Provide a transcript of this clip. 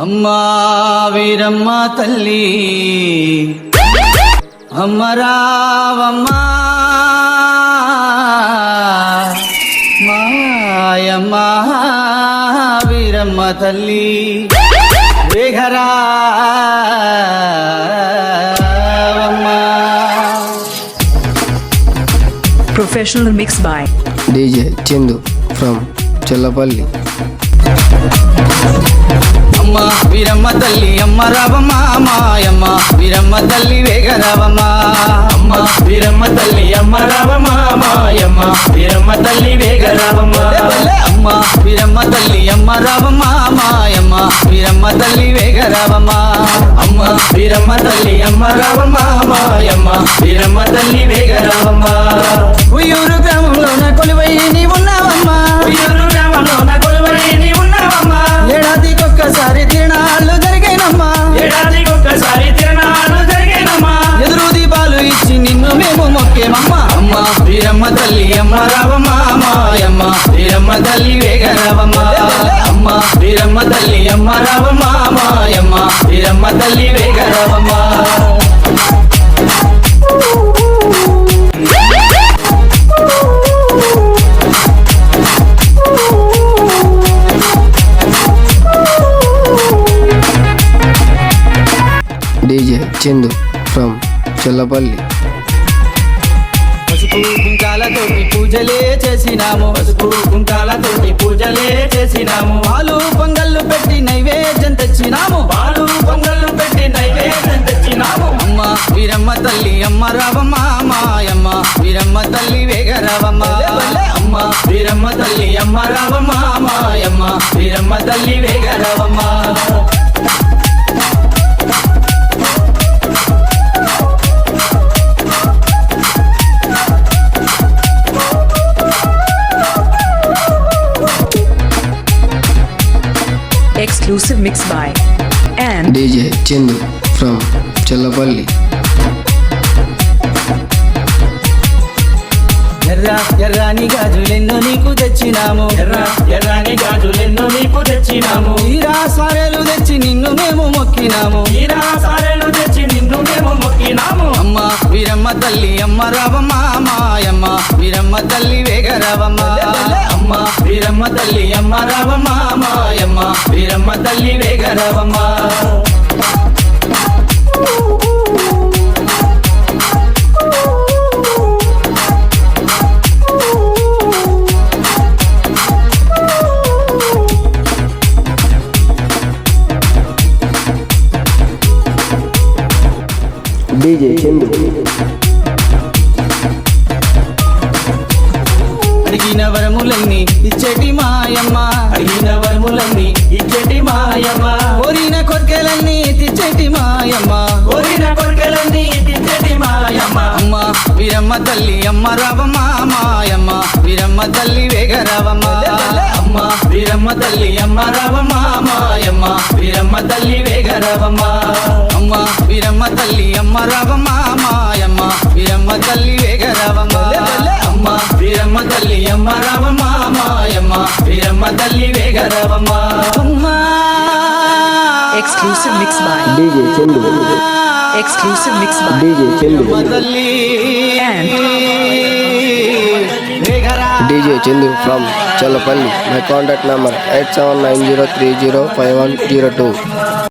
అమ్మా వీరమ్మ తల్లి అమ్మ రావమ్మా మాయమ్మ వీరమ్మ తల్లి వేగరావమ్మా. Professional mix by DJ Chindu from Chellapalli. అమ్మ వీరమ్మ తల్లి అమ్మ రావమ్మ మాయమ్మ వీరమ్మ తల్లి వేగరావమ్మ. అమ్మ వీరమ్మ తల్లి అమ్మ రావమ్మ మాయమ్మ వీరమ్మ తల్లి వేగరావమ్మ. అమ్మ వీరమ్మ తల్లి అమ్మ రావమ్మ మాయమ్మ వీరమ్మ తల్లి వేగరావమ్మ. అమ్మ వీరమ్మ తల్లి అమ్మ రావమ్మ మాయమ్మ వీరమ్మ తల్లి వేగరావమ్మ. ఉయ్యూరు గ్రామంలోన కొలువై నీ ఉన్నావమ్మా, ఉయ్యూరు గ్రామంలోన కొలువై నీ ఉన్నావమ్మా. ఏడాదికొక్కసారి తిరణాలు జరిగేనమ్మా, ఏడాదికొక్కసారి తిరణాలు జరిగేనమ్మా. ఎదురు దీపాలు ఇచ్చి నిన్ను మేము మొక్కేమమ్మా. అమ్మ వీరమ్మ తల్లి అమ్మ రావమ్మ మాయమ్మ వీరమ్మ తల్లి వేగరావమ్మ. అమ్మ వీరమ్మ తల్లి అమ్మ రావమ్మ మాయమ్మ వీరమ్మ తల్లి వేగరావమ్మ. DJ Chindu from Chellapalli. పసుపు కుంకాలతోటి పూజలే చేసినాము, పసుపు కుంకాలతోటి పూజలే చేసినాము. పాలు పొంగళ్ళు పెట్టి నైవేద్యం తెచ్చినాము, పాలు పొంగళ్ళు పెట్టి నైవేద్యం తెచ్చినాము. అమ్మ వీరమ్మ తల్లి అమ్మ రావమ్మ మాయమ్మ వీరమ్మ తల్లి వేగరావమ్మ. అమ్మ వీరమ్మ తల్లి అమ్మ రావమ్మ మాయమ్మ వీరమ్మ తల్లి వేగరావమ్మ. exclusive mix by and DJ Chindu from Chellapalli. ఎర్ర ఎర్రాని గాజులెన్నో నీకు తెచ్చినాము, ఎర్ర ఎర్రాని గాజులెన్నో నీకు తెచ్చినాము. తీరా సారెలు తెచ్చి నిన్ను మేము మొక్కినాము, తీరా సారెలు తెచ్చి నిన్ను మేము మొక్కినాము. అమ్మ వీరమ్మ తల్లి అమ్మ రావమ్మ మాయమ్మ వీరమ్మ తల్లి వేగరావమ్మ. అమ్మ వీరమ్మ తల్లి అమ్మ రావమ్మ మాయమ్మ వీరమ్మ తల్లి వేగరావమ్మ. DJ Chindu. అడిగిన వరములన్నీ ఇచ్చేటి మాయమ్మ, అడిగిన వరములన్నీ ఇచ్చేటి మాయమ్మ. కోరిన కొర్కెలన్నీ తెచ్చేటి మాయమ్మ. కోరిన కోరికలన్నీ తెచ్చేటి మాయమ్మ. అమ్మ వీరమ్మ తల్లి అమ్మ రావమ్మ మాయమ్మ వీరమ్మ తల్లి వేగరావమ్మ. అమ్మ వీరమ్మ తల్లి అమ్మ రావమ్మ మాయమ్మ వీరమ్మ తల్లి వేగరావమ్మ. అమ్మ వీరమ్మ తల్లి అమ్మ రావమ్మ మాయమ్మ వీరమ్మ తల్లి వేగరావమ్మ. అమ్మ వీరమ్మ తల్లి అమ్మ రావమ్మ మాయమ్మ వీరమ్మ తల్లి వేగరావమ్మ. exclusive mix by DJ Chindu. exclusive mix by DJ Chindu. తల్లి and వేగరా. DJ Chindu from Chellapalli. My contact number 8790305102.